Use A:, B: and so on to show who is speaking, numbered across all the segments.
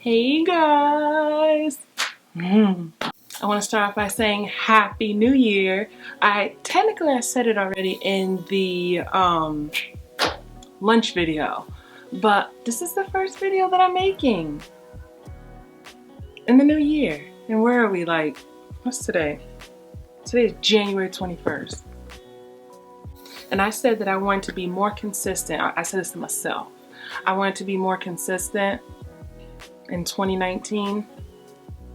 A: Hey guys! I want to start off by saying Happy New Year. I said it already in the lunch video, but this is the first video that I'm making in the new year. And where are we? Like, what's today? Today is January 21st. And I said that I wanted to be more consistent. I said this to myself. I wanted to be more consistent in 2019.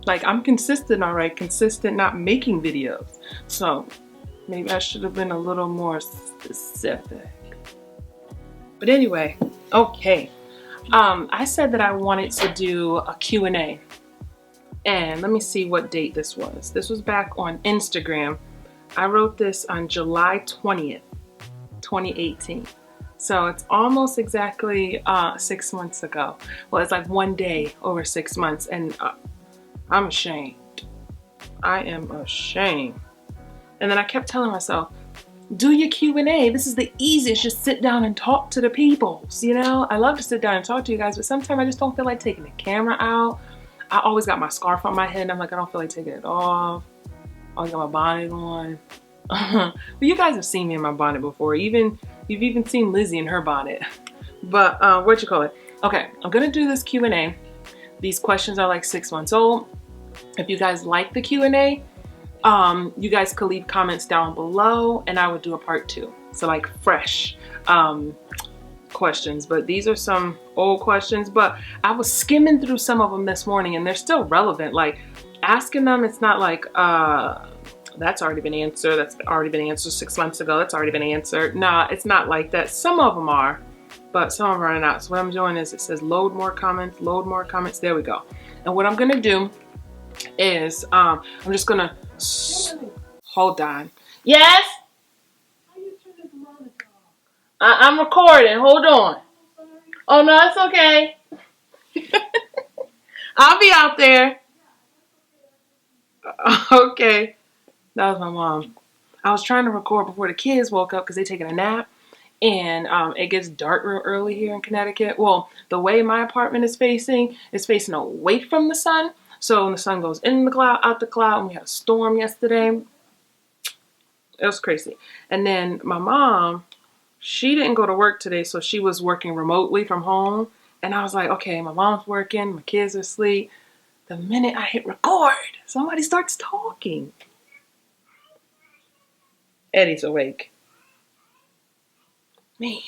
A: Like, I'm consistent, all right, consistent not making videos. So maybe I should have been a little more specific. But anyway, okay. I said that I wanted to do a Q&A. And let me see what date this was. This was back on Instagram. I wrote this on July 20th, 2018. So it's almost exactly 6 months ago. Well, it's like one day over 6 months, and I'm ashamed. I am ashamed. And then I kept telling myself, do your Q&A. This is the easiest. Just sit down and talk to the peoples, you know? I love to sit down and talk to you guys, but sometimes I just don't feel like taking the camera out. I always got my scarf on my head, and I'm like, I don't feel like taking it off. I always got my bonnet on. But you guys have seen me in my bonnet before. You've even seen Lizzie in her bonnet. But what you call it? Okay, I'm gonna do this Q&A. These questions are like 6 months old. If you guys like the Q&A, you guys could leave comments down below, and I would do a part 2. So like fresh questions. But these are some old questions. But I was skimming through some of them this morning, and they're still relevant. Like asking them, it's not like that's already been answered. That's already been answered 6 months ago. That's already been answered. Nah, it's not like that. Some of them are, but some of them are running out. So what I'm doing is it says load more comments, load more comments. There we go. And what I'm gonna do is I'm just gonna hold on. Yes? I'm recording. Hold on. Oh no, it's okay. I'll be out there. Okay. That was my mom. I was trying to record before the kids woke up because they're taking a nap. And it gets dark real early here in Connecticut. Well, the way my apartment is facing away from the sun. So when the sun goes in the cloud, out the cloud, and we had a storm yesterday. It was crazy. And then my mom, she didn't go to work today, so she was working remotely from home. And I was like, okay, my mom's working, my kids are asleep. The minute I hit record, somebody starts talking. Eddie's awake. Man,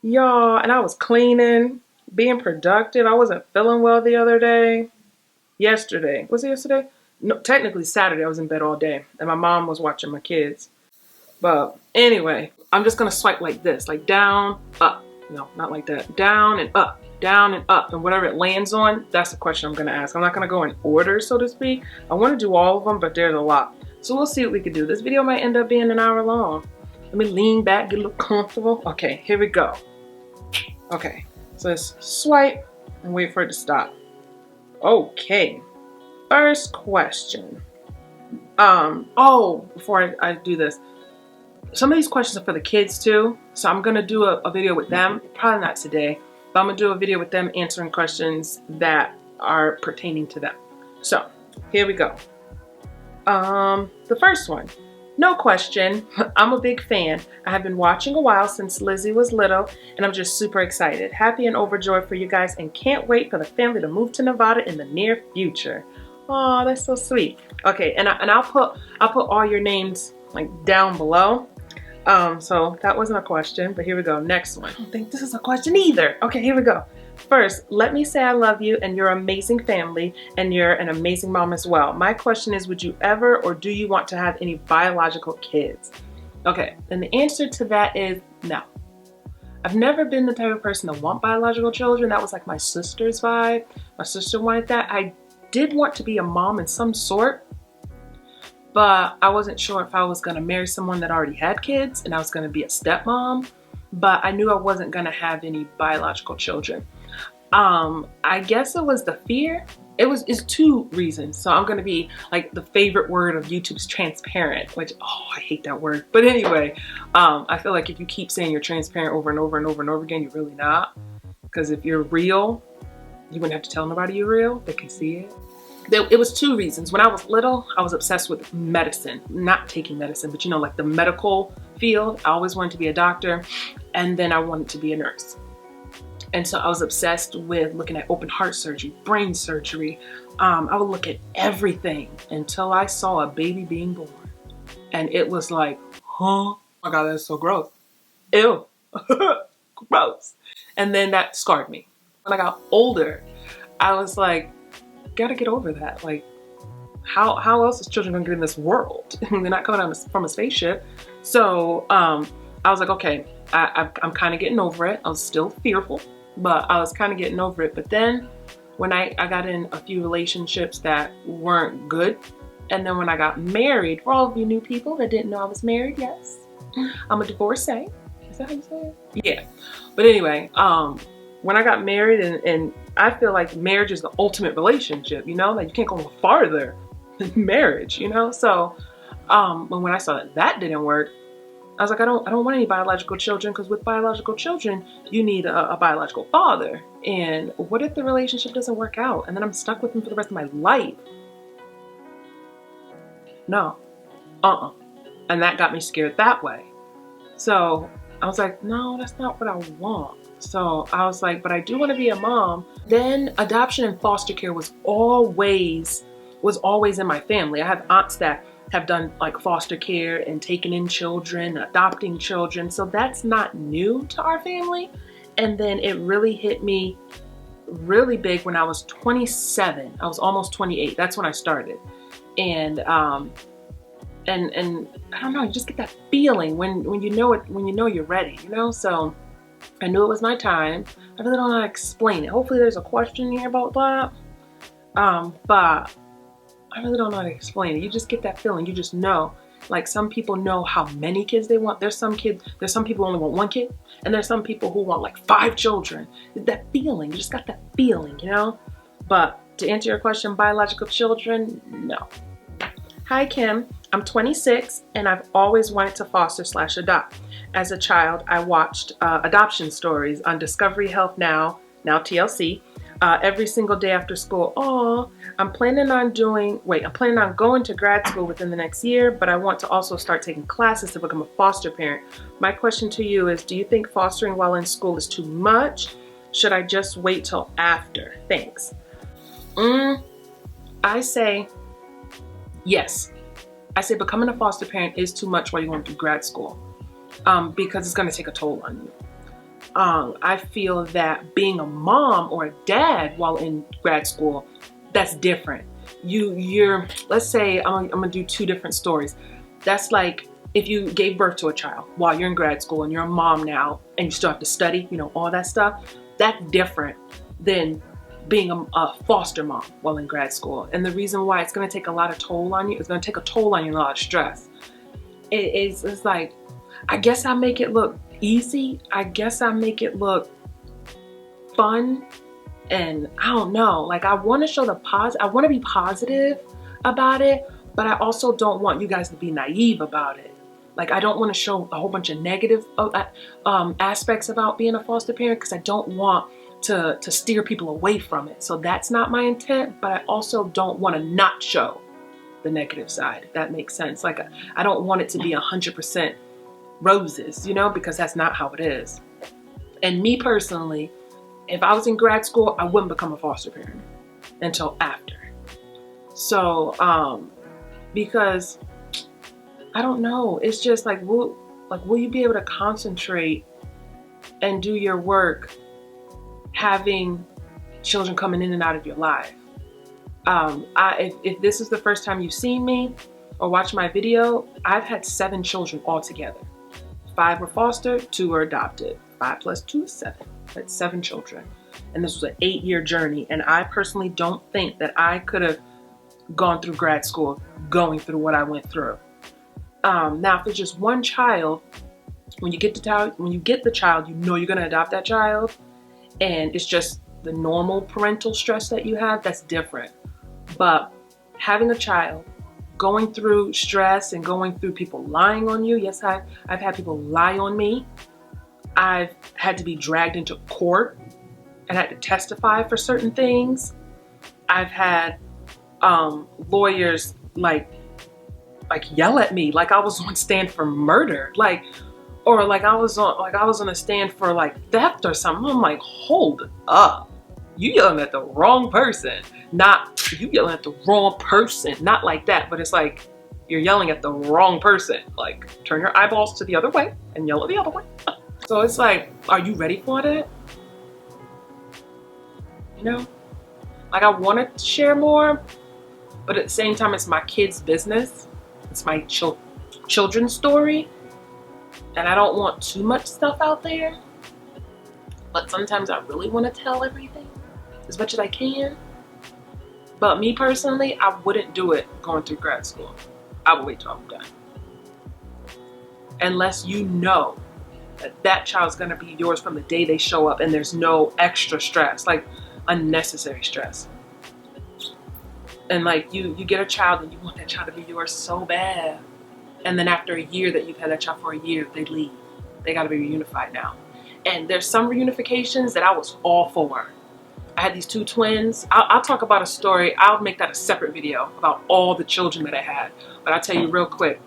A: y'all, and I was cleaning, being productive. I wasn't feeling well the other day. Yesterday. Was it yesterday? No, technically Saturday. I was in bed all day, and my mom was watching my kids. But anyway, I'm just going to swipe like this, like down, up. No, not like that. Down and up, and whatever it lands on, that's the question I'm going to ask. I'm not going to go in order, so to speak. I want to do all of them, but there's a lot. So we'll see what we can do. This video might end up being an hour long. Let me lean back, get a little comfortable. Okay, here we go. Okay, so let's swipe and wait for it to stop. Okay, first question. Before I do this, some of these questions are for the kids too. So I'm gonna do a video with them. Probably not today, but I'm gonna do a video with them answering questions that are pertaining to them. So here we go. The first one. No question. I'm a big fan. I have been watching a while since Lizzie was little, and I'm just super excited. Happy and overjoyed for you guys, and can't wait for the family to move to Nevada in the near future. Oh, that's so sweet. Okay, and I'll put all your names like down below. So that wasn't a question, but here we go. Next one. I don't think this is a question either. Okay, here we go. First, let me say I love you and your amazing family, and you're an amazing mom as well. My question is, would you ever or do you want to have any biological kids? Okay, and the answer to that is no. I've never been the type of person to want biological children. That was like my sister's vibe. My sister wanted that. I did want to be a mom in some sort, but I wasn't sure if I was going to marry someone that already had kids and I was going to be a stepmom, but I knew I wasn't going to have any biological children. I guess it was the fear. It's 2 reasons. So I'm going to be like, the favorite word of YouTube's transparent, which, oh, I hate that word. But anyway, I feel like if you keep saying you're transparent over and over and over and over again, you're really not. Because if you're real, You wouldn't have to tell nobody you're real. They can see it. It was two reasons. When I was little, I was obsessed with medicine, not taking medicine, but you know, like the medical field. I always wanted to be a doctor, and then I wanted to be a nurse. And so I was obsessed with looking at open heart surgery, brain surgery. I would look at everything until I saw a baby being born. And it was like, huh? Oh my God, that's so gross. Ew. Gross. And then that scarred me. When I got older, I was like, gotta get over that. Like, how else is children gonna get in this world? They're not coming out from a spaceship. So I was like, okay, I'm kind of getting over it. I was still fearful, but I was kind of getting over it. But then when I got in a few relationships that weren't good, and then when I got married, for all of you new people that didn't know I was married, yes, I'm a divorcee. Is that how you say it? Yeah. But anyway, when I got married, and I feel like marriage is the ultimate relationship, you know, like you can't go farther than marriage, you know? So when I saw that didn't work, I was like, I don't want any biological children, because with biological children, you need a biological father. And what if the relationship doesn't work out and then I'm stuck with him for the rest of my life? No. And that got me scared that way. So I was like, no, that's not what I want. So I was like, but I do want to be a mom. Then adoption and foster care was always in my family. I have aunts that have done like foster care and taken in children, adopting children. So that's not new to our family. And then it really hit me really big when I was 27. I was almost 28. That's when I started. And I don't know, you just get that feeling when you know it, when you know you're ready, you know? So I knew it was my time. I really don't know how to explain it. Hopefully there's a question here about that. But I really don't know how to explain it. You just get that feeling. You just know. Like, some people know how many kids they want. There's some people who only want one kid, and there's some people who want like 5 children. That feeling, you just got that feeling, you know? But to answer your question, biological children, no. Hi, Kim. I'm 26, and I've always wanted to foster/adopt. As a child, I watched adoption stories on Discovery Health now TLC, every single day after school. Oh, I'm planning on going to grad school within the next year, but I want to also start taking classes to become a foster parent. My question to you is, do you think fostering while in school is too much? Should I just wait till after? Thanks. I say yes. I say becoming a foster parent is too much while you're going through grad school, because it's going to take a toll on you. I feel that being a mom or a dad while in grad school, that's different. Let's say I'm gonna do 2 different stories. That's like if you gave birth to a child while you're in grad school and you're a mom now and you still have to study, you know, all that stuff. That's different than being a foster mom while in grad school. And the reason why it's gonna take a lot of toll on you, it's gonna take a toll on you and a lot of stress. It's like, I guess I make it look easy. I guess I make it look fun. And I don't know, like, I want to show I want to be positive about it, but I also don't want you guys to be naive about it. Like, I don't want to show a whole bunch of negative aspects about being a foster parent, because I don't want to steer people away from it. So that's not my intent, but I also don't want to not show the negative side, if that makes sense. Like, I don't want it to be 100% roses, you know, because that's not how it is. And me personally, if I was in grad school, I wouldn't become a foster parent until after. So, because I don't know, it's just like, will you be able to concentrate and do your work having children coming in and out of your life? If this is the first time you've seen me or watched my video, I've had 7 children altogether. 5 were fostered, 2 were adopted. 5 plus 2 is 7. That's 7 children. And this was an 8-year journey. And I personally don't think that I could have gone through grad school going through what I went through. Now, if it's just one child, when you get the child, you know you're going to adopt that child. And it's just the normal parental stress that you have, that's different. But having a child, going through stress and going through people lying on you. Yes, I've had people lie on me. I've had to be dragged into court and I had to testify for certain things. I've had lawyers like yell at me like I was on stand for murder, or like I was on a stand for like theft or something. I'm like, hold up, you yelling at the wrong person. Not you yelling at the wrong person, not like that, but it's like you're yelling at the wrong person. Like, turn your eyeballs to the other way and yell at the other way. So it's like, are you ready for that? You know, like I want to share more, but at the same time, it's my kid's business. It's my children's story, and I don't want too much stuff out there. But sometimes I really want to tell everything as much as I can. But me personally, I wouldn't do it going through grad school. I would wait till I'm done. Unless you know that that child's gonna be yours from the day they show up and there's no extra stress, like unnecessary stress. And like you get a child and you want that child to be yours so bad. And then after a year that you've had that child for a year, they leave. They gotta be reunified now. And there's some reunifications that I was all for. I had these two twins. I'll talk about a story. I'll make that a separate video about all the children that I had. But I'll tell you real quick,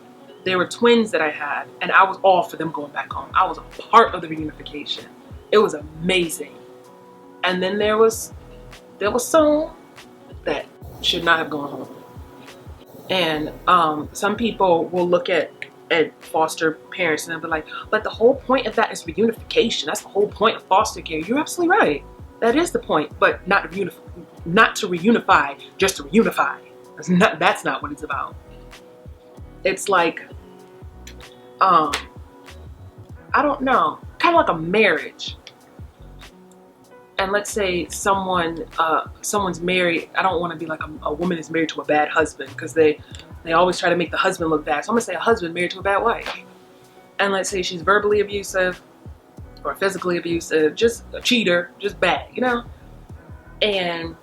A: there were twins that I had, and I was all for them going back home. I was a part of the reunification. It was amazing. And then there was some that should not have gone home. And some people will look at foster parents and they'll be like, but the whole point of that is reunification. That's the whole point of foster care. You're absolutely right. That is the point, but not to reunify, just to reunify. That's not what it's about. It's like, I don't know, kind of like a marriage. And let's say someone's married. I don't want to be like a woman is married to a bad husband, because they always try to make the husband look bad. So I'm gonna say a husband married to a bad wife. And let's say she's verbally abusive or physically abusive, just a cheater, just bad, you know? And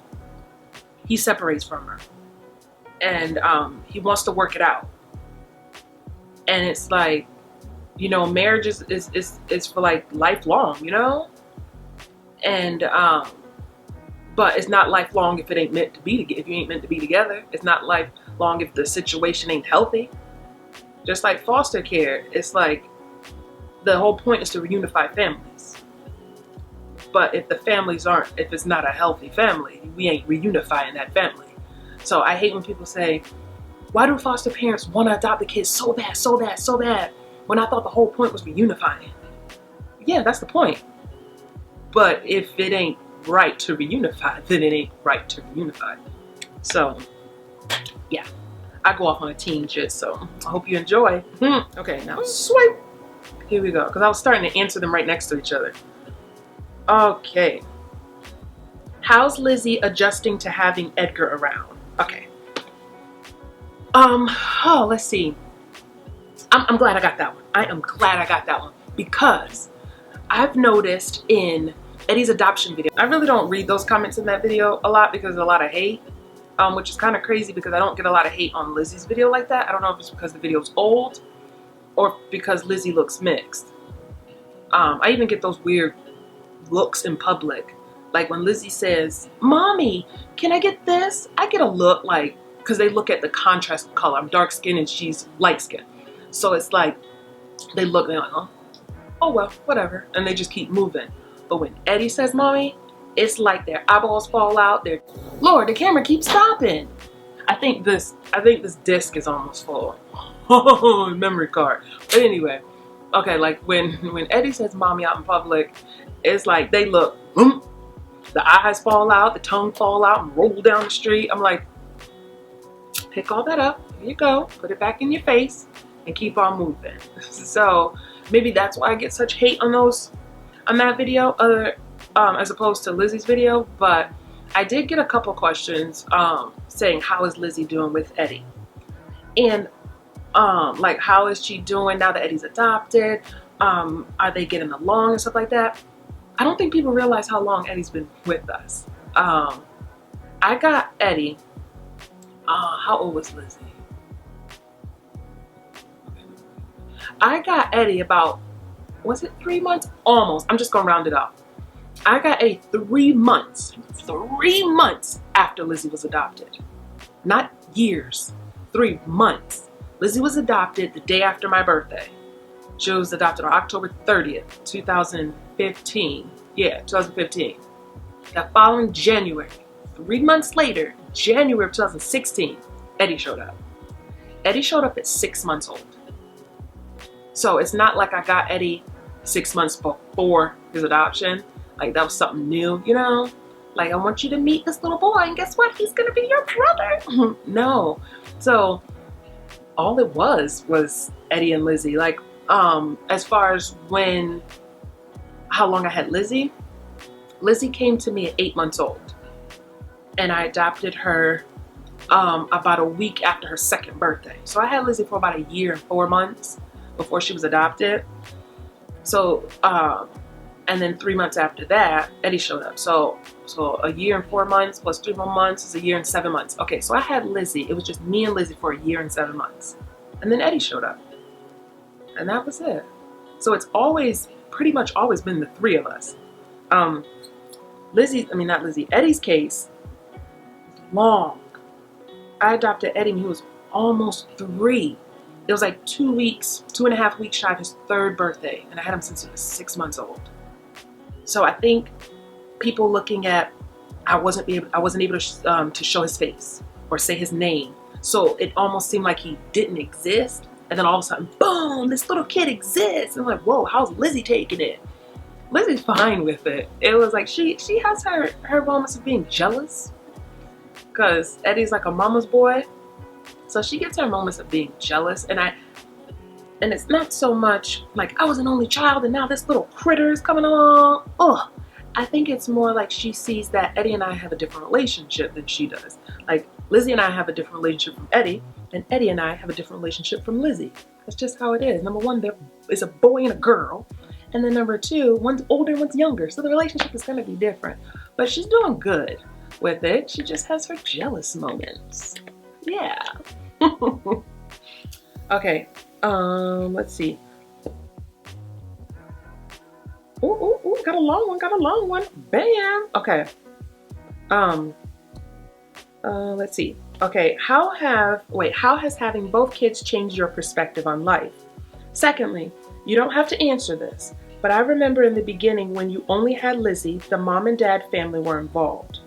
A: he separates from her. And he wants to work it out. And it's like, you know, marriage is for like lifelong, you know? And but it's not lifelong if it ain't meant to be if you ain't meant to be together. It's not lifelong if the situation ain't healthy. Just like foster care, it's like the whole point is to reunify families. But if the families if it's not a healthy family, we ain't reunifying that family. So I hate when people say, why do foster parents want to adopt the kids so bad, so bad, so bad, when I thought the whole point was reunifying? Yeah, that's the point. But if it ain't right to reunify, then it ain't right to reunify. So, yeah, I go off on a tangent, so I hope you enjoy. Okay, now swipe. Here we go, because I was starting to answer them right next to each other. Okay. How's Lizzie adjusting to having Edgar around? Okay. Oh, let's see. I'm glad I got that one. I am glad I got that one, because I've noticed in Eddie's adoption video, I really don't read those comments in that video a lot because there's a lot of hate, which is kind of crazy because I don't get a lot of hate on Lizzie's video like that. I don't know if it's because the video's old or because Lizzie looks mixed. I even get those weird looks in public. Like when Lizzie says, "Mommy, can I get this?" I get a look like, because they look at the contrast of color. I'm dark skinned and she's light skinned. So it's like, they're like, oh well, whatever. And they just keep moving. But when Eddie says "Mommy," it's like their eyeballs fall out. Lord, the camera keeps stopping. I think this disc is almost full. Memory card. But anyway, okay, like when Eddie says "Mommy" out in public, it's like they look, the eyes fall out, the tongue fall out and roll down the street. I'm like, pick all that up, here you go, put it back in your face and keep on moving. So maybe that's why I get such hate on that video, as opposed to Lizzie's video. But I did get a couple questions saying, how is Lizzie doing with Eddie? And like, how is she doing now that Eddie's adopted? Are they getting along and stuff like that? I don't think people realize how long Eddie's been with us. I got Eddie, how old was Lizzie? I got Eddie about, was it 3 months? Almost. I'm just gonna round it up. I got Eddie 3 months after Lizzie was adopted. Not years, 3 months. Lizzie was adopted the day after my birthday. She was adopted on October 30th, 2015. Yeah, 2015. That following January, 3 months later, January of 2016, Eddie showed up. Eddie showed up at 6 months old. So it's not like I got Eddie 6 months before his adoption. Like that was something new, you know? Like, I want you to meet this little boy and guess what? He's gonna be your brother. No. So all it was Eddie and Lizzie. Like, as far as how long I had Lizzie came to me at 8 months old. And I adopted her about a week after her 2nd birthday. So I had Lizzie for about a year and 4 months before she was adopted. So, and then 3 months after that, Eddie showed up. So a year and 4 months plus 3 more months is a year and 7 months. Okay, so I had Lizzie. It was just me and Lizzie for a year and 7 months. And then Eddie showed up. And that was it. So it's pretty much always been the 3 of us. Eddie's case, long. I adopted Eddie when he was almost 3. It was like 2.5 weeks shy of his 3rd birthday. And I had him since he was 6 months old. So I think people looking at, I wasn't able to show his face or say his name. So it almost seemed like he didn't exist. And then all of a sudden, boom, this little kid exists. And I'm like, whoa, how's Lizzie taking it? Lizzie's fine with it. It was like, she has her moments of being jealous. Because Eddie's like a mama's boy. So she gets her moments of being jealous. And it's not so much like I was an only child and now this little critter is coming along. Oh, I think it's more like she sees that Eddie and I have a different relationship than she does. Like Lizzie and I have a different relationship from Eddie, and Eddie and I have a different relationship from Lizzie. That's just how it is. Number one, there is a boy and a girl. And then number 2, one's older, one's younger. So the relationship is going to be different. But she's doing good with it. She just has her jealous moments. Yeah. Okay. Let's see. Ooh, got a long one. Bam. Okay. Let's see. Okay, how has having both kids changed your perspective on life? Secondly, you don't have to answer this, but I remember in the beginning when you only had Lizzie, the mom and dad family were involved.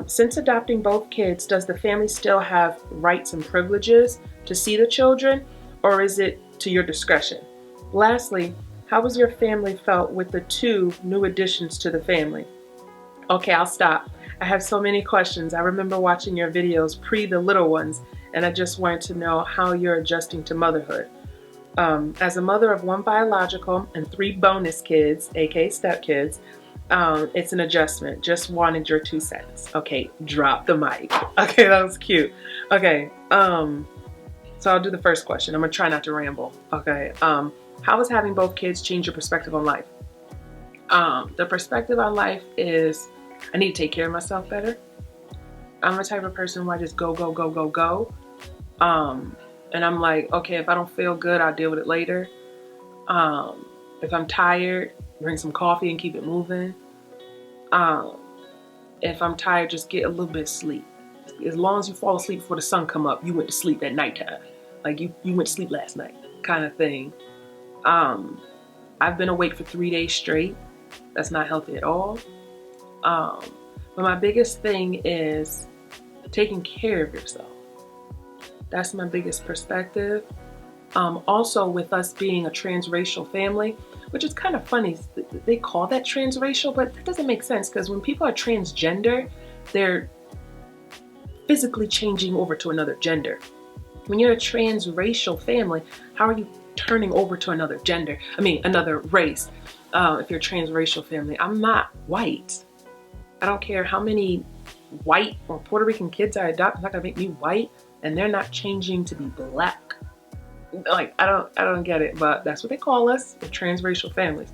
A: Since adopting both kids, does the family still have rights and privileges to see the children, or is it to your discretion? Lastly, how has your family felt with the 2 new additions to the family? Okay, I'll stop. I have so many questions. I remember watching your videos pre the little ones, and I just wanted to know how you're adjusting to motherhood. As a mother of 1 biological and 3 bonus kids, aka stepkids, it's an adjustment. Just wanted your 2 cents. Okay, drop the mic. Okay, that was cute. Okay, so I'll do the first question. I'm gonna try not to ramble. Okay, how has having both kids changed your perspective on life? The perspective on life is I need to take care of myself better. I'm the type of person where I just go. And I'm like, okay, if I don't feel good, I'll deal with it later. If I'm tired, drink some coffee and keep it moving. If I'm tired, just get a little bit of sleep. As long as you fall asleep before the sun come up, you went to sleep at nighttime. Like you went to sleep last night kind of thing. I've been awake for 3 days straight. That's not healthy at all. But my biggest thing is taking care of yourself. That's my biggest perspective. Also with us being a transracial family, which is kind of funny, they call that transracial, but that doesn't make sense because when people are transgender, they're physically changing over to another gender. When you're a transracial family, how are you turning over to another gender? Another race. If you're a transracial family, I'm not white. I don't care how many white or Puerto Rican kids I adopt, it's not gonna make me white, and they're not changing to be black. Like, I don't get it, but that's what they call us, the transracial families.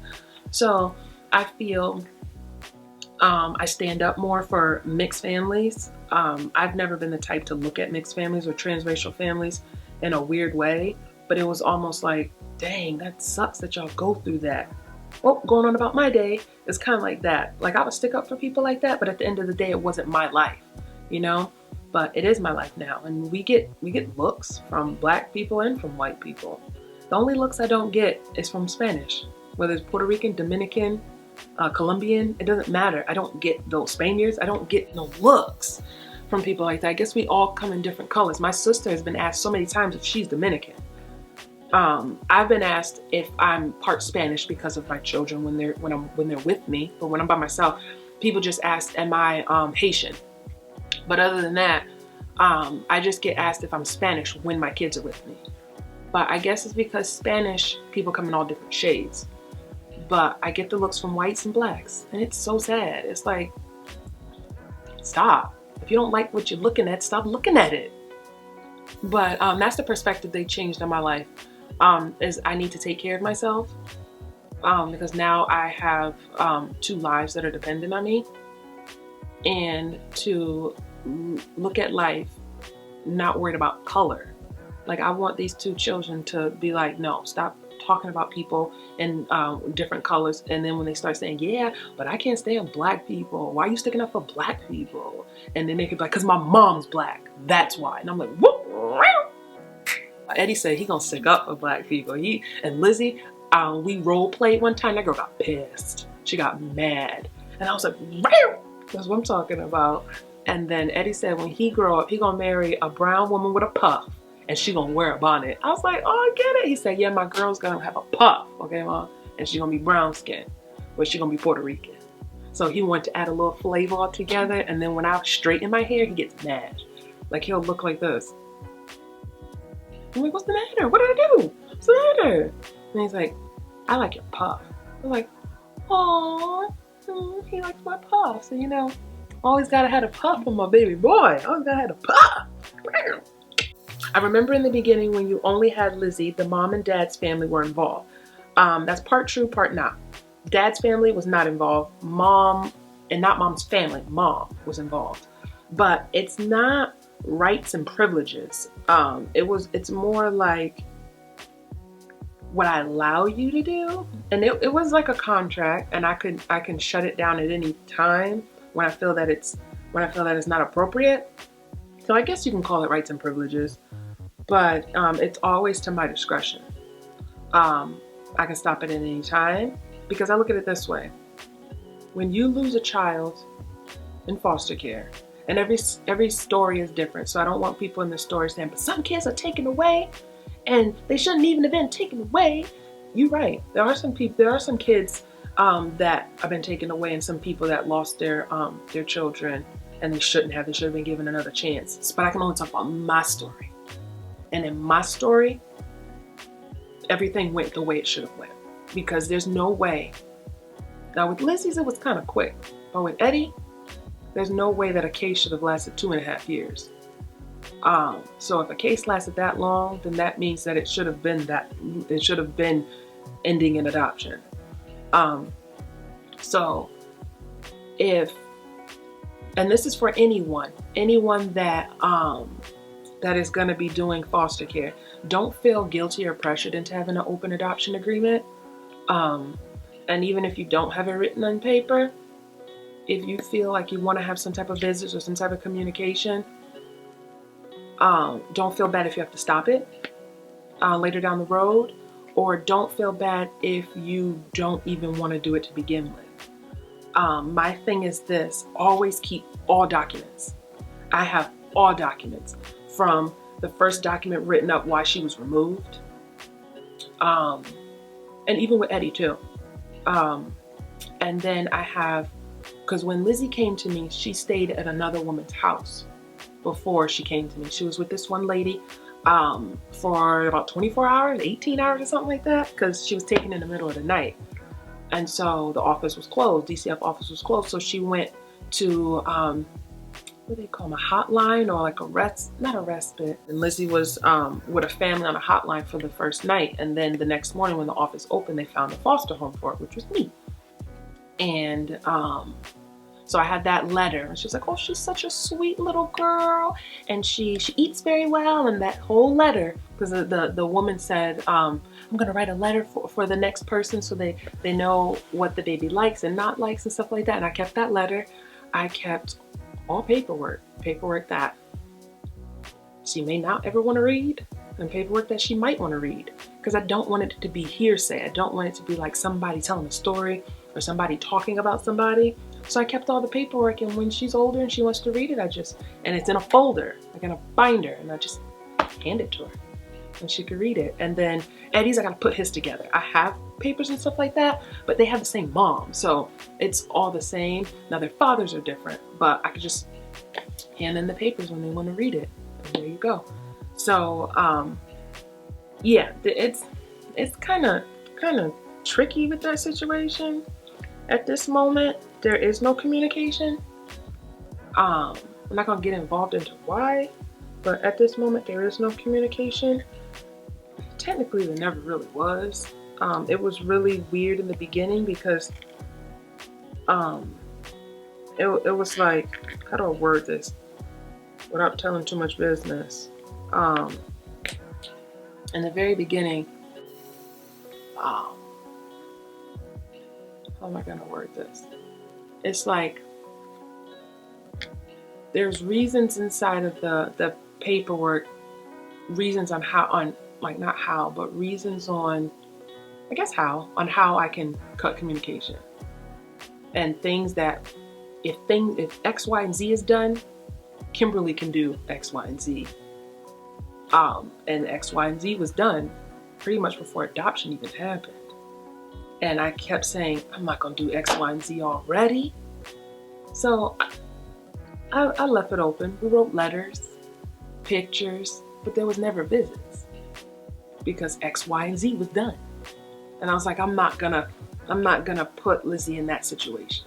A: So I feel I stand up more for mixed families. I've never been the type to look at mixed families or transracial families in a weird way, but it was almost like, dang, that sucks that y'all go through that. well, going on about my day, it's kind of like that. Like I would stick up for people like that, but at the end of the day, it wasn't my life, you know? But it is my life now. And we get looks from black people and from white people. The only looks I don't get is from Spanish, whether it's Puerto Rican, Dominican, Colombian, it doesn't matter. I don't get those Spaniards. I don't get no looks from people like that. I guess we all come in different colors. My sister has been asked so many times if she's Dominican. I've been asked if I'm part Spanish because of my children when they're with me, but when I'm by myself, people just ask, am I Haitian? But other than that, I just get asked if I'm Spanish when my kids are with me. But I guess it's because Spanish people come in all different shades. But I get the looks from whites and blacks, and it's so sad. It's like, stop. If you don't like what you're looking at, stop looking at it. But that's the perspective they changed in my life. Is I need to take care of myself because now I have 2 lives that are dependent on me, and to look at life not worried about color. Like I want these 2 children to be like, no, stop talking about people in different colors, and then when they start saying, yeah, but I can't stand black people, why are you sticking up for black people? And then they could be like, because my mom's black, that's why. And I'm like, whoop. Eddie said he gonna stick up for black people. He and Lizzie, we role played one time. That girl got pissed. She got mad, and I was like, wow, that's what I'm talking about. And then Eddie said when he grow up, he gonna marry a brown woman with a puff, and she gonna wear a bonnet. I was like, oh, I get it. He said, yeah, my girl's gonna have a puff, okay, mom, and she gonna be brown skin, but she gonna be Puerto Rican. So he wanted to add a little flavor all together, and then when I straighten my hair, he gets mad. Like he'll look like this. I'm like, what's the matter? What did I do? What's the matter? And he's like, I like your puff. I'm like, oh, he likes my puff. So, you know, always gotta have a puff for my baby boy. Always gotta have a puff. I remember in the beginning when you only had Lizzie, the mom and dad's family were involved. That's part true, part not. Dad's family was not involved. Mom, and not mom's family, mom was involved. But it's not rights and privileges. It's more like what I allow you to do. And it was like a contract, and I can shut it down at any time when I feel that it's not appropriate. So I guess you can call it rights and privileges, but it's always to my discretion. I can stop it at any time because I look at it this way. When you lose a child in foster care, and every story is different, so I don't want people in the story saying, but some kids are taken away and they shouldn't even have been taken away. You're right. There are some kids that have been taken away, and some people that lost their children, and they should have been given another chance. But I can only talk about my story. And in my story, everything went the way it should have went, because there's no way. Now with Lizzie's, it was kind of quick, but with Eddie, there's no way that a case should have lasted 2.5 years. So if a case lasted that long, then that means that it should have been ending in adoption. So if, and this is for anyone that is going to be doing foster care, don't feel guilty or pressured into having an open adoption agreement. And even if you don't have it written on paper, if you feel like you want to have some type of visits or some type of communication, don't feel bad if you have to stop it later down the road, or don't feel bad if you don't even want to do it to begin with. My thing is this: always keep all documents. I have all documents, from the first document written up why she was removed, and even with Eddie too. And then I have, because when Lizzie came to me, she stayed at another woman's house before she came to me. She was with this one lady for about 24 hours, 18 hours or something like that, because she was taken in the middle of the night. And so the office was closed, DCF office was closed. So she went to, what do they call them, a hotline, or like not a respite. And Lizzie was with a family on a hotline for the first night. And then the next morning when the office opened, they found a foster home for it, which was me. And So I had that letter, and she was like, oh, she's such a sweet little girl, and she eats very well. And that whole letter, because the woman said, I'm gonna write a letter for the next person so they know what the baby likes and not likes and stuff like that. And I kept that letter. I kept all paperwork that she may not ever want to read, and paperwork that she might want to read, because I don't want it to be hearsay. I don't want it to be like somebody telling a story or somebody talking about somebody. So I kept all the paperwork, and when she's older and she wants to read it, and it's in a folder, like in a binder, and I just hand it to her and she could read it. And then Eddie's, I gotta put his together. I have papers and stuff like that, but they have the same mom, so it's all the same. Now their fathers are different, but I could just hand in the papers when they want to read it, and there you go. So yeah, it's kind of tricky with that situation. At this moment, there is no communication. I'm not gonna get involved into why, but at this moment there is no communication. Technically, there never really was. It was really weird in the beginning because it was like, how do I word this without telling too much business? In the very beginning, how am I gonna word this? It's like there's reasons inside of the paperwork, reasons on how, not how, but reasons on, I guess on how I can cut communication. And things that if X, Y, and Z is done, Kimberly can do X, Y, and Z. And X, Y, and Z was done pretty much before adoption even happened. And I kept saying, I'm not gonna do X, Y, and Z already. So I left it open. We wrote letters, pictures, but there was never visits because X, Y, and Z was done. And I was like, I'm not gonna put Lizzie in that situation.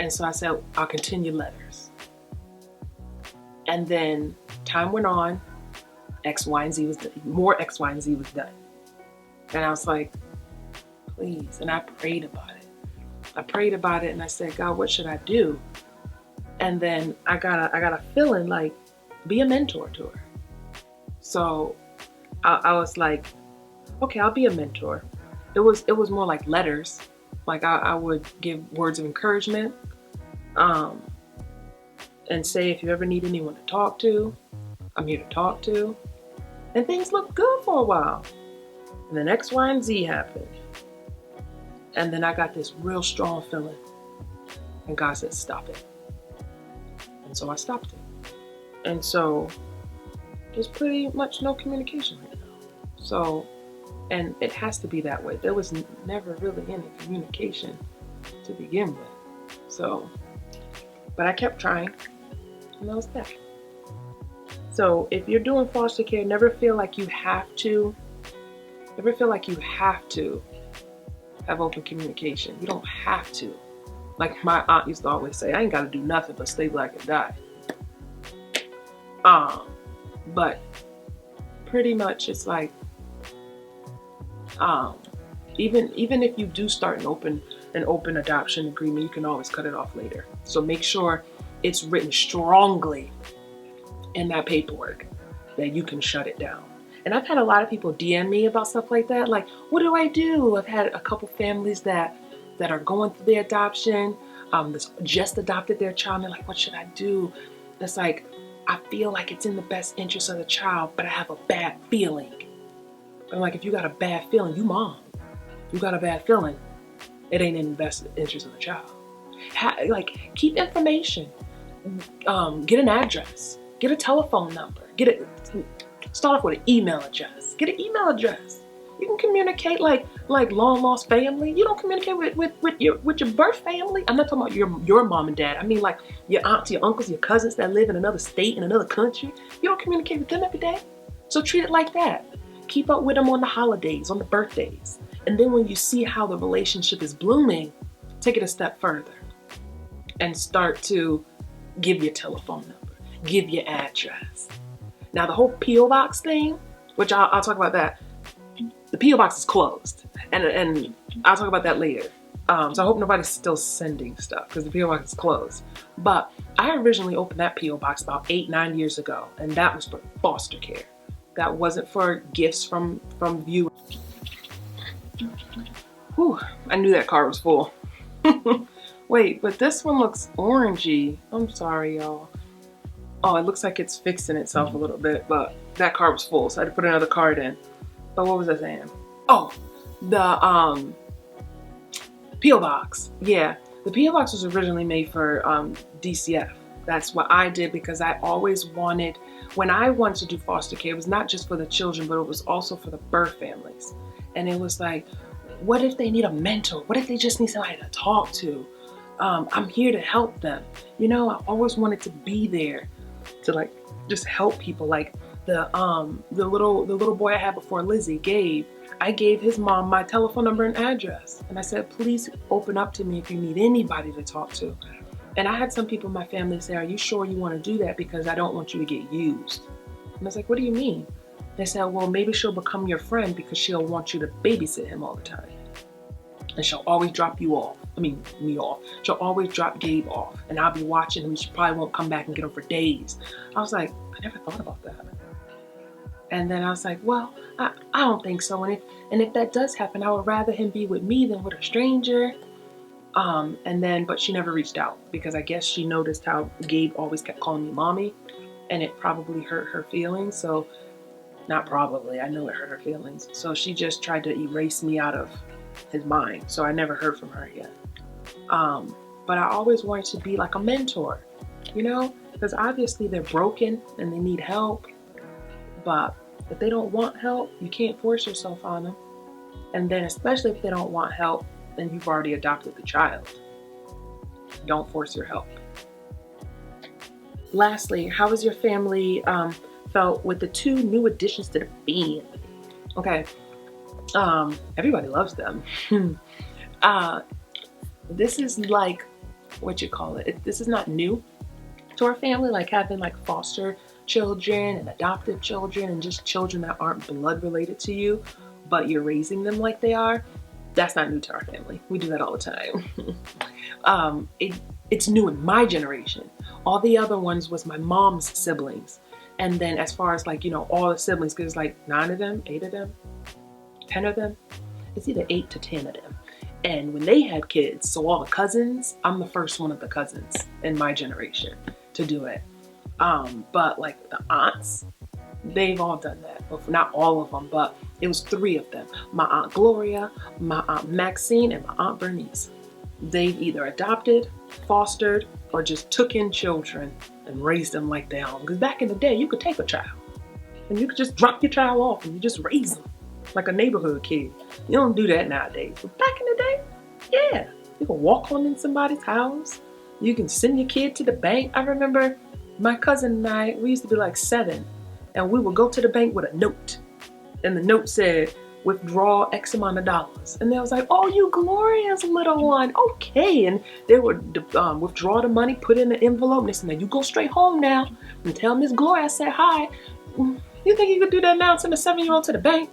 A: And so I said, I'll continue letters. And then time went on, X, Y, and Z was done. More X, Y, and Z was done. And I was like, please. And I prayed about it. And I said, God, what should I do? And then I got a feeling like, be a mentor to her. So I was like, okay, I'll be a mentor. It was more like letters. Like I would give words of encouragement, and say, if you ever need anyone to talk to, I'm here to talk to. And things looked good for a while. And then X, Y, and Z happened. And then I got this real strong feeling. And God said, stop it. And so I stopped it. And so there's pretty much no communication right now. So, and it has to be that way. There was never really any communication to begin with. So, but I kept trying, and that was that. So if you're doing foster care, never feel like you have to have open communication. You don't have to. Like my aunt used to always say, I ain't got to do nothing but stay black and die. But pretty much it's like, even if you do start an open adoption agreement, you can always cut it off later. So make sure it's written strongly in that paperwork that you can shut it down. And I've had a lot of people DM me about stuff like that. Like, what do I do? I've had a couple families that are going through their adoption, that's just adopted their child. And they're like, what should I do? It's like, I feel like it's in the best interest of the child, but I have a bad feeling. I'm like, if you got a bad feeling, you mom. You got a bad feeling, it ain't in the best interest of the child. Like, keep information. Get an address. Get a telephone number. Start off with an email address. Get an email address. You can communicate like long lost family. You don't communicate with your birth family. I'm not talking about your mom and dad. I mean like your aunts, your uncles, your cousins that live in another state, in another country. You don't communicate with them every day. So treat it like that. Keep up with them on the holidays, on the birthdays. And then when you see how the relationship is blooming, take it a step further and start to give your telephone number, give your address. Now the whole P.O. box thing, which I'll talk about that. The P.O. box is closed, and I'll talk about that later. So I hope nobody's still sending stuff because the P.O. box is closed. But I originally opened that P.O. box about 8-9 years ago, and that was for foster care. That wasn't for gifts from viewers. Whew, I knew that card was full. Wait, but this one looks orangey. I'm sorry, y'all. Oh, it looks like it's fixing itself a little bit, but that card was full, so I had to put another card in. But what was I saying? Oh, the P.O. box. Yeah, the P.O. box was originally made for DCF. That's what I did because I always wanted, when I wanted to do foster care, it was not just for the children, but it was also for the birth families. And it was like, what if they need a mentor? What if they just need somebody to talk to? I'm here to help them. You know, I always wanted to be there to like just help people. Like the little boy I had before Lizzie, Gabe. I gave his mom my telephone number and address, and I said, please open up to me if you need anybody to talk to. And I had some people in my family say, are you sure you want to do that? Because I don't want you to get used. And I was like, what do you mean? They said, well, maybe she'll become your friend because she'll want you to babysit him all the time. And she'll always drop you off. I mean, me off. She'll always drop Gabe off. And I'll be watching him. She probably won't come back and get him for days. I was like, I never thought about that. And then I was like, well, I don't think so. And if that does happen, I would rather him be with me than with a stranger. But she never reached out because I guess she noticed how Gabe always kept calling me mommy, and it probably hurt her feelings. So, not probably, I know it hurt her feelings. So she just tried to erase me out of his mind. So I never heard from her again. But I always wanted to be like a mentor, you know, because obviously they're broken and they need help. But if they don't want help, you can't force yourself on them. And then especially if they don't want help, then you've already adopted the child. Don't force your help. Lastly, how has your family felt with the 2 new additions to the family? Okay, everybody loves them. This is like, what you call it? This is not new to our family, like having like foster children and adopted children and just children that aren't blood related to you, but you're raising them like they are. That's not new to our family. We do that all the time. It's new in my generation. All the other ones was my mom's siblings. And then as far as like, you know, all the siblings, because like 9 of them, 8 of them, 10 of them, it's either 8 to 10 of them. And when they had kids, so all the cousins, I'm the first one of the cousins in my generation to do it. But like the aunts, they've all done that. Well, not all of them, but it was 3 of them. My Aunt Gloria, my Aunt Maxine, and my Aunt Bernice. They've either adopted, fostered, or just took in children and raised them like their own. Because back in the day, you could take a child and you could just drop your child off and you just raise them like a neighborhood kid. You don't do that nowadays. But back in the day, yeah, you can walk on in somebody's house. You can send your kid to the bank. I remember my cousin and I, we used to be like 7, and we would go to the bank with a note. And the note said, withdraw X amount of dollars. And they was like, oh, you Gloria's little one. Okay. And they would withdraw the money, put it in the envelope. And they said, now you go straight home now and tell Miss Gloria I said hi. You think you could do that now, send a 7-year-old to the bank?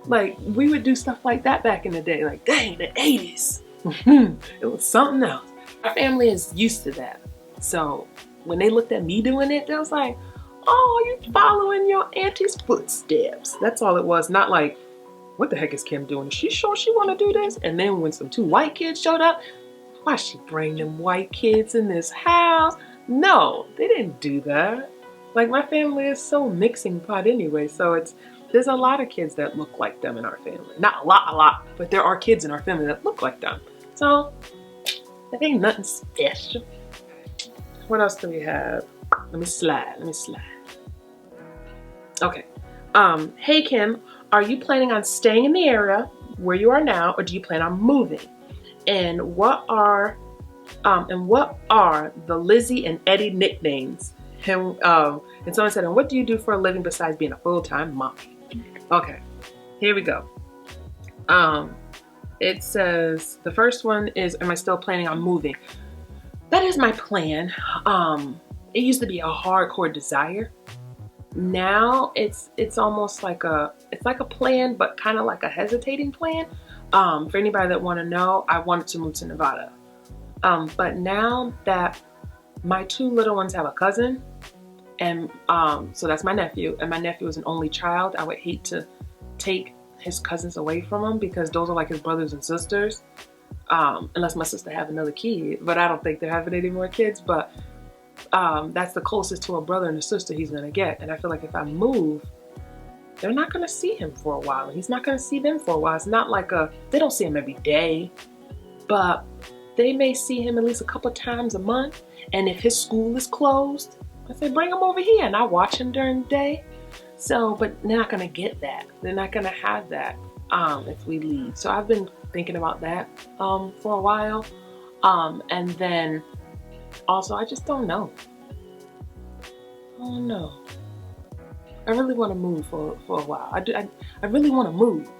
A: Like, we would do stuff like that back in the day. Like, dang, the 80s. It was something else. Our family is used to that. So when they looked at me doing it, they was like, oh, you following your auntie's footsteps. That's all it was. Not like, what the heck is Kim doing? Is she sure she want to do this? And then when some 2 white kids showed up, why she bring them white kids in this house? No, they didn't do that. Like, my family is so mixing pot anyway. So there's a lot of kids that look like them in our family. Not a lot, but there are kids in our family that look like them. So that ain't nothing special. What else do we have? Let me slide. Okay. Hey Kim, are you planning on staying in the area where you are now, or do you plan on moving? And what are the Lizzie and Eddie nicknames? And someone said, and what do you do for a living besides being a full-time mom? Okay, here we go. It says, the first one is, am I still planning on moving? That is my plan. It used to be a hardcore desire. Now it's almost like it's like a plan, but kind of like a hesitating plan. For anybody that want to know, I wanted to move to Nevada. But now that my two little ones have a cousin, and so that's my nephew, and my nephew is an only child, I would hate to take his cousins away from him because those are like his brothers and sisters. Unless my sister have another kid, but I don't think they're having any more kids. But that's the closest to a brother and a sister he's gonna get. And I feel like if I move, they're not gonna see him for a while. He's not gonna see them for a while. It's not like they don't see him every day, but they may see him at least a couple times a month. And if his school is closed, I say bring him over here and I watch him during the day. So, but they're not gonna get that. They're not gonna have that if we leave. So I've been thinking about that for a while. And then also, I just don't know. I don't know. I really want to move for a while. I really want to move.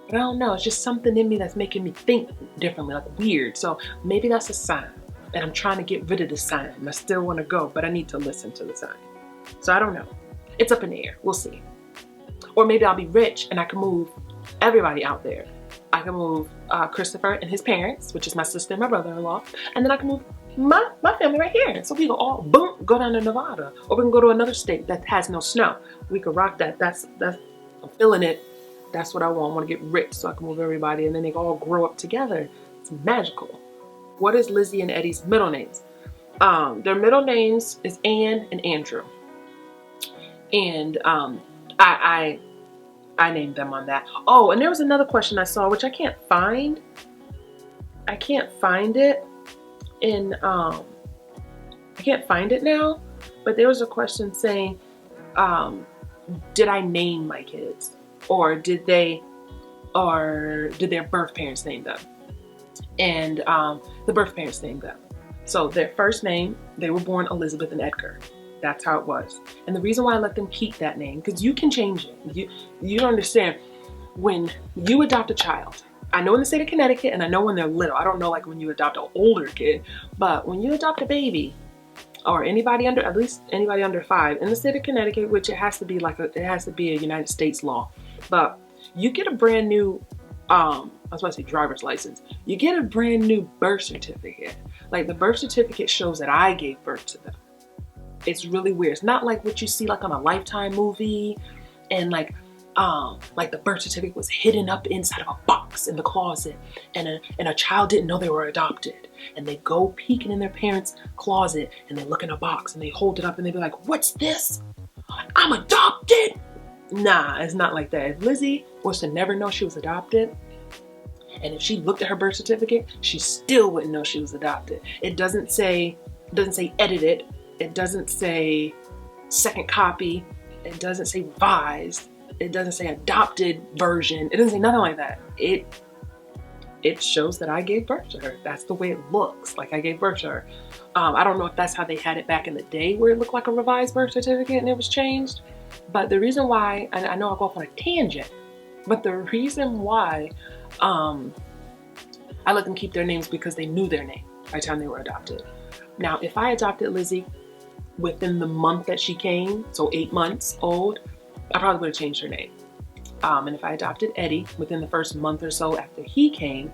A: But I don't know. It's just something in me that's making me think differently, like weird. So maybe that's a sign. And I'm trying to get rid of the sign. I still want to go, but I need to listen to the sign. So I don't know. It's up in the air. We'll see. Or maybe I'll be rich and I can move everybody out there. I can move Christopher and his parents, which is my sister and my brother-in-law. And then I can move my family right here. So we can all, boom, go down to Nevada. Or we can go to another state that has no snow. We can rock that. That's I'm feeling it. That's what I want. I want to get rich so I can move everybody. And then they can all grow up together. It's magical. What is Lizzie and Eddie's middle names? Their middle names is Ann and Andrew. And I named them on that. Oh, and there was another question I saw, which I can't find. I can't find it in, I can't find it now, but there was a question saying, did I name my kids? Or did their birth parents name them? And the birth parents named them. So their first name, they were born Elizabeth and Edgar. That's how it was. And the reason why I let them keep that name, because you can change it. You don't understand. When you adopt a child, I know in the state of Connecticut, and I know when they're little. I don't know like when you adopt an older kid, but when you adopt a baby, or anybody under, at least anybody under 5, in the state of Connecticut, which it has to be a United States law, but you get a brand new, I was about to say driver's license. You get a brand new birth certificate. Like the birth certificate shows that I gave birth to them. It's really weird. It's not like what you see like on a Lifetime movie and like the birth certificate was hidden up inside of a box in the closet and a child didn't know they were adopted. And they go peeking in their parents' closet and they look in a box and they hold it up and they be like, what's this? I'm adopted? Nah, it's not like that. If Lizzie was to never know she was adopted, and if she looked at her birth certificate, she still wouldn't know she was adopted. It doesn't say edited. It doesn't say second copy. It doesn't say revised. It doesn't say adopted version. It doesn't say nothing like that. It shows that I gave birth to her. That's the way it looks, like I gave birth to her. I don't know if that's how they had it back in the day where it looked like a revised birth certificate and it was changed. But the reason why, and I know I'll go off on a tangent, but the reason why I let them keep their names because they knew their name by the time they were adopted. Now, if I adopted Lizzie within the month that she came, so 8 months old, I probably would have changed her name. And if I adopted Eddie within the first month or so after he came,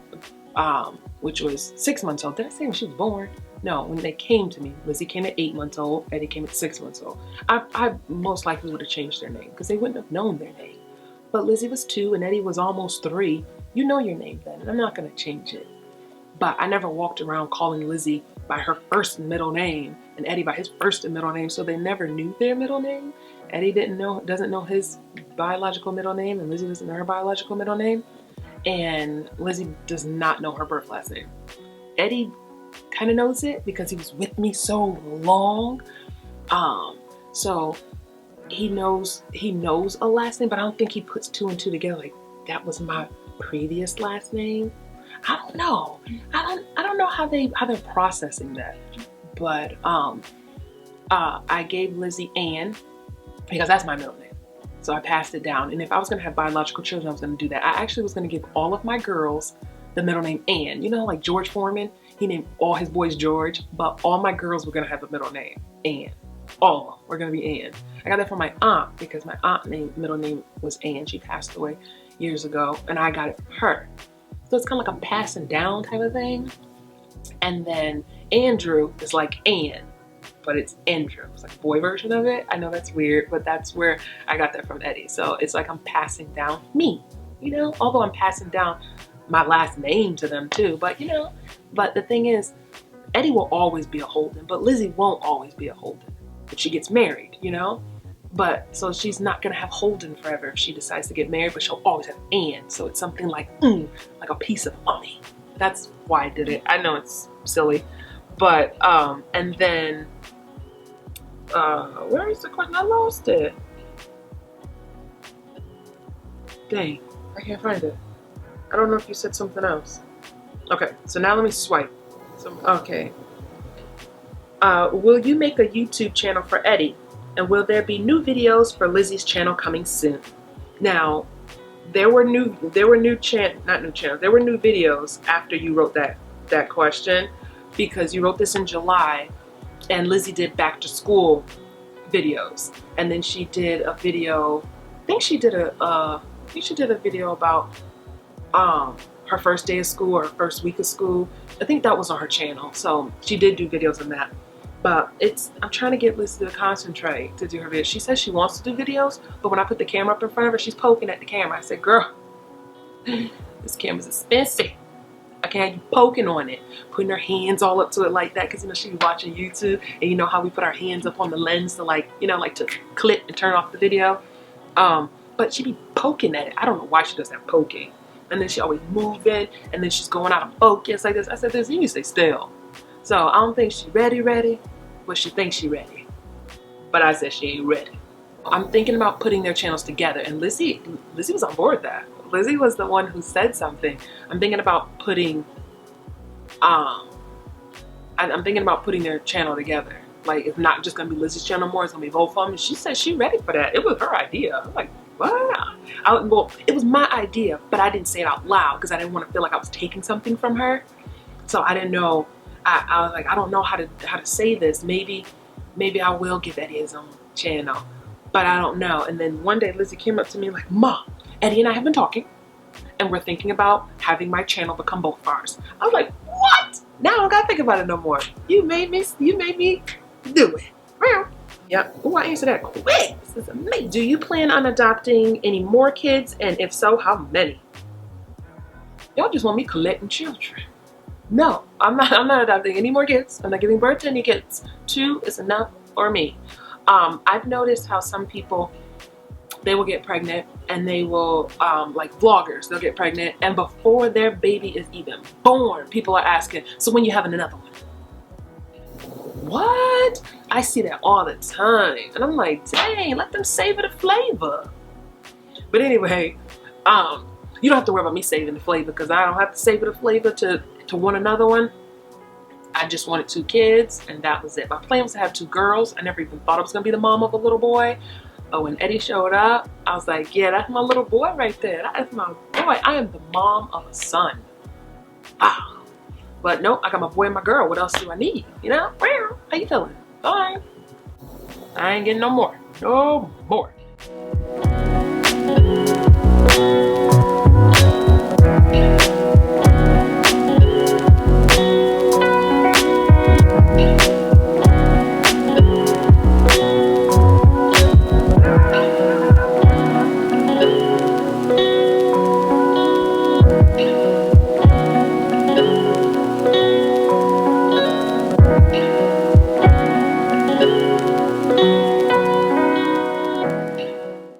A: which was 6 months old. Did I say when she was born? No, when they came to me. Lizzie came at 8 months old, Eddie came at 6 months old. I most likely would have changed their name because they wouldn't have known their name. But Lizzie was 2 and Eddie was almost 3. You know your name then, and I'm not gonna change it. But I never walked around calling Lizzie by her first and middle name and Eddie by his first and middle name, so they never knew their middle name. Eddie doesn't know his biological middle name, and Lizzie doesn't know her biological middle name, and Lizzie does not know her birth last name. Eddie kind of knows it because he was with me so long, so he knows a last name, but I don't think he puts 2 and 2 together. Like that was my previous last name. I don't know. I don't know how they're processing that, but I gave Lizzie Ann because that's my middle name. So I passed it down. And if I was gonna have biological children, I was gonna do that. I actually was gonna give all of my girls the middle name Ann. You know, like George Foreman, he named all his boys George, but all my girls were gonna have a middle name, Ann. All of them were gonna be Ann. I got that from my aunt because my aunt's middle name was Ann. She passed away years ago, and I got it from her. So it's kind of like a passing down type of thing. And then Andrew is like Ann, but it's Andrew. It's like a boy version of it. I know that's weird, but that's where I got that from Eddie. So it's like I'm passing down me, you know, although I'm passing down my last name to them too. But, you know, but the thing is, Eddie will always be a Holden, but Lizzie won't always be a Holden. But she gets married, you know? But so she's not gonna have Holden forever if she decides to get married, but she'll always have Ann. So it's something like a piece of money. That's why I did it. I know it's silly, but and then where is the question? I lost it. Dang, I can't find it. I don't know if you said something else. Okay, so now let me swipe. Okay. Will you make a YouTube channel for Eddie? And will there be new videos for Lizzie's channel coming soon? Now, there were new videos after you wrote that question, because you wrote this in July, and Lizzie did back to school videos, and then she did a video. I think she did a video about her first day of school or her first week of school. I think that was on her channel, so she did do videos on that. But I'm trying to get Lizzie to concentrate to do her videos. She says she wants to do videos, but when I put the camera up in front of her, she's poking at the camera. I said, girl, this camera's expensive. I can't have you poking on it, putting her hands all up to it like that, because, you know, she be watching YouTube, and you know how we put our hands up on the lens to, like, you know, like to clip and turn off the video. But she be poking at it. I don't know why she does that poking. And then she always moving, and then she's going out of focus like this. I said, this, you need to stay still. So I don't think she's ready, but she thinks she's ready. But I said she ain't ready. I'm thinking about putting their channels together, and Lizzie was on board with that. Lizzie was the one who said something. I'm thinking about putting, I'm thinking about putting their channel together. Like, it's not just gonna be Lizzie's channel more, it's gonna be both of them. And she said she's ready for that. It was her idea. I'm like, wow. Well, it was my idea, but I didn't say it out loud because I didn't want to feel like I was taking something from her. So I didn't know. I was like, I don't know how to say this. Maybe I will give Eddie his own channel, but I don't know. And then one day Lizzie came up to me like, Mom, Eddie and I have been talking, and we're thinking about having my channel become both of ours. I was like, what? Now I don't gotta think about it no more. You made me do it. Yep. Oh, I answered that quick. This is amazing. Do you plan on adopting any more kids? And if so, how many? Y'all just want me collecting children. No, I'm not adopting any more kids. I'm not giving birth to any kids. 2 is enough for me. I've noticed how some people, they will get pregnant and they will, like vloggers, they'll get pregnant, and before their baby is even born, people are asking, so when you having another one? What? I see that all the time. And I'm like, dang, let them savor the flavor. But anyway, you don't have to worry about me saving the flavor, because I don't have to savor the flavor to want another one. I just wanted 2 kids, and that was it. My plan was to have 2 girls. I never even thought I was gonna be the mom of a little boy. But when Eddie showed up, I was like, yeah, that's my little boy right there. That is my boy. I am the mom of a son. Wow. But nope, I got my boy and my girl. What else do I need? You know? How you feeling? Fine. I ain't getting no more. No more.